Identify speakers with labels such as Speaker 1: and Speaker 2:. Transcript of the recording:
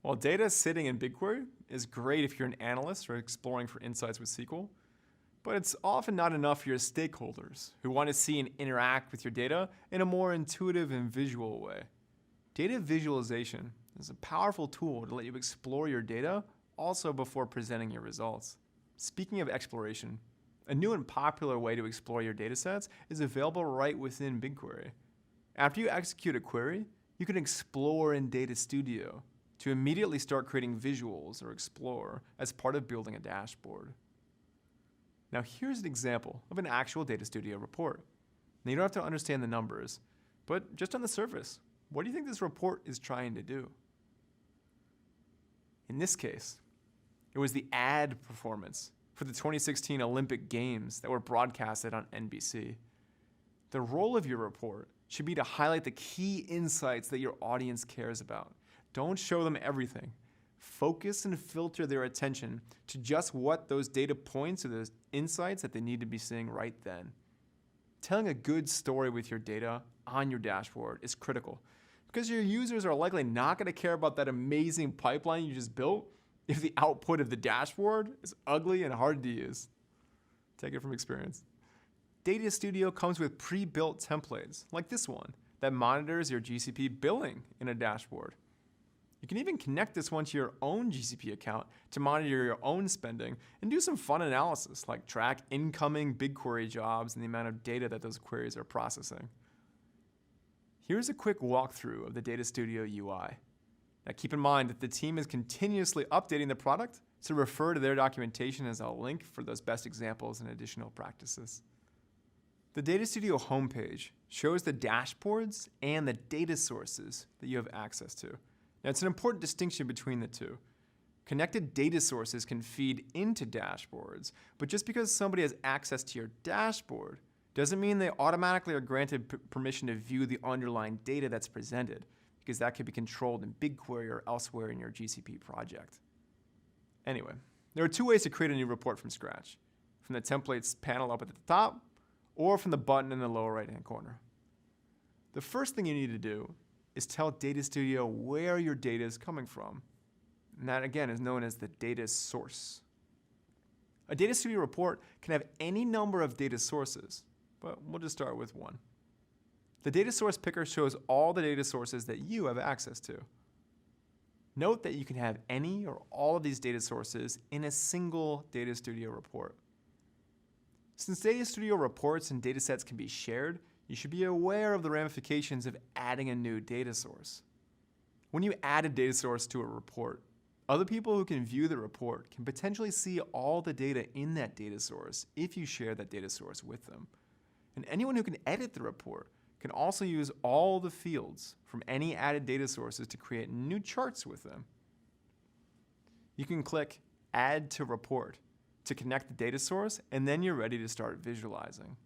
Speaker 1: While data sitting in BigQuery is great if you're an analyst or exploring for insights with SQL, but it's often not enough for your stakeholders who want to see and interact with your data in a more intuitive and visual way. Data visualization is a powerful tool to let you explore your data also before presenting your results. Speaking of exploration, a new and popular way to explore your datasets is available right within BigQuery. After you execute a query, you can explore in Data Studio to immediately start creating visuals or explore as part of building a dashboard. Now here's an example of an actual Data Studio report. Now you don't have to understand the numbers, but just on the surface, what do you think this report is trying to do? In this case, it was the ad performance for the 2016 Olympic Games that were broadcasted on NBC. The role of your report should be to highlight the key insights that your audience cares about. Don't show them everything. Focus and filter their attention to just what those data points or those insights that they need to be seeing right then. Telling a good story with your data on your dashboard is critical because your users are likely not going to care about that amazing pipeline you just built if the output of the dashboard is ugly and hard to use. Take it from experience. Data Studio comes with pre-built templates like this one that monitors your GCP billing in a dashboard. You can even connect this one to your own GCP account to monitor your own spending and do some fun analysis like track incoming BigQuery jobs and the amount of data that those queries are processing. Here's a quick walkthrough of the Data Studio UI. Now keep in mind that the team is continuously updating the product, so refer to their documentation as a link for those best examples and additional practices. The Data Studio homepage shows the dashboards and the data sources that you have access to. Now, it's an important distinction between the two. Connected data sources can feed into dashboards, but just because somebody has access to your dashboard doesn't mean they automatically are granted permission to view the underlying data that's presented, because that could be controlled in BigQuery or elsewhere in your GCP project. Anyway, there are two ways to create a new report from scratch: from the templates panel up at the top, or from the button in the lower right-hand corner. The first thing you need to do is tell Data Studio where your data is coming from. And that, again, is known as the data source. A Data Studio report can have any number of data sources, but we'll just start with one. The data source picker shows all the data sources that you have access to. Note that you can have any or all of these data sources in a single Data Studio report. Since Data Studio reports and datasets can be shared, you should be aware of the ramifications of adding a new data source. When you add a data source to a report, other people who can view the report can potentially see all the data in that data source if you share that data source with them. And anyone who can edit the report can also use all the fields from any added data sources to create new charts with them. You can click Add to Report to connect the data source, and then you're ready to start visualizing.